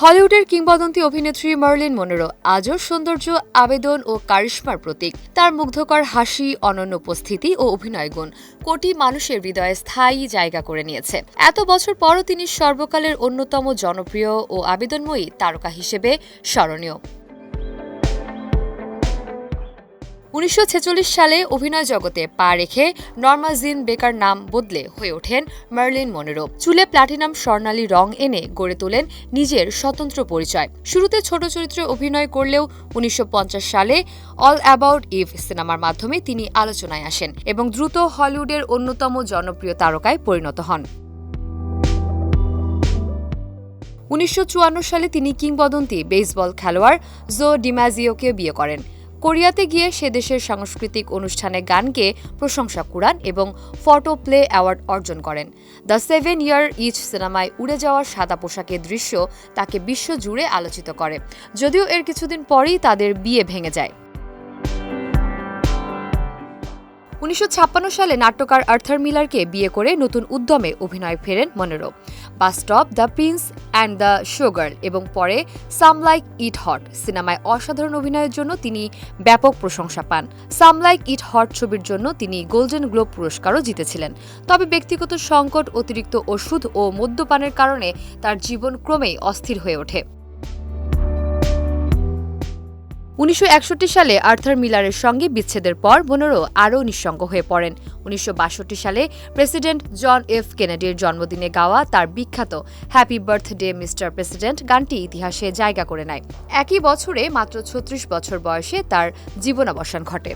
হলিউডের কিংবদন্তি অভিনেত্রী মার্লিন মনরো আজও সৌন্দর্য, আবেদন ও কারিশমার প্রতীক। তার মুগ্ধকর হাসি, অনন্য উপস্থিতি ও অভিনয় গুণ কোটি মানুষের হৃদয়ে স্থায়ী জায়গা করে নিয়েছে। এত বছর পরও তিনি সর্বকালের অন্যতম জনপ্রিয় ও আবেদনময়ী তারকা হিসেবে স্মরণীয়। 1946 সালে অভিনয় জগতে পা রেখে নর্মা জিন বেকার নাম বদলে হয়ে ওঠেন মার্লিন মনরো। চুলে প্লাটিনাম স্বর্ণালী রং এনে গড়ে তোলেন নিজের স্বতন্ত্র পরিচয়। শুরুতে ছোট চরিত্রে অভিনয় করলেও 1950 সালে অল অ্যাবাউট ইভ সিনেমার মাধ্যমে তিনি আলোচনায় আসেন এবং দ্রুত হলিউডের অন্যতম জনপ্রিয় তারকায় পরিণত হন। 1954 সালে তিনি কিংবদন্তি বেসবল খেলোয়াড় জো ডিম্যাজিওকে বিয়ে করেন। কোরিয়াতে গিয়ে সে দেশের সাংস্কৃতিক অনুষ্ঠানে গান গেয়ে প্রশংসা কুড়ান এবং ফটো প্লে অ্যাওয়ার্ড অর্জন করেন। দ্য 7 ইয়ার ইচ সিনেমায় উড়ে যাওয়া সাদা পোশাকের দৃশ্য তাকে বিশ্বজুড়ে আলোচিত করে, যদিও এর কিছুদিন পরেই তাদের বিয়ে ভেঙে যায়। 1956 সালে নাট্যকার আর্থার মিলারকে বিয়ে করে নতুন উদ্যমে অভিনয়ে ফেরেন Munro. Bus stop, the Prince and the showgirl এবং পরে সাম লাইক ইট হট সিনেমায় অসাধারণ অভিনয়ের জন্য তিনি ব্যাপক প্রশংসা পান। সাম লাইক ইট হট ছবির জন্য তিনি গোল্ডেন গ্লোব পুরস্কারও জিতেছিলেন। তবে ব্যক্তিগত সংকট, অতিরিক্ত ওষুধ ও মদ্যপানের কারণে তার জীবন ক্রমেই অস্থির হয়ে ওঠে। 1961 সালে আর্থার মিলারের সঙ্গে বিচ্ছেদের পর মনরো আরও নিঃসঙ্গ হয়ে পড়েন। 1962 সালে প্রেসিডেন্ট জন এফ কেনেডির জন্মদিনে গাওয়া তার বিখ্যাত হ্যাপি বার্থডে মিস্টার প্রেসিডেন্ট গানটি ইতিহাসে জায়গা করে নেয়। একই বছরে মাত্র 36 বছর বয়সে তার জীবনাবসান ঘটে।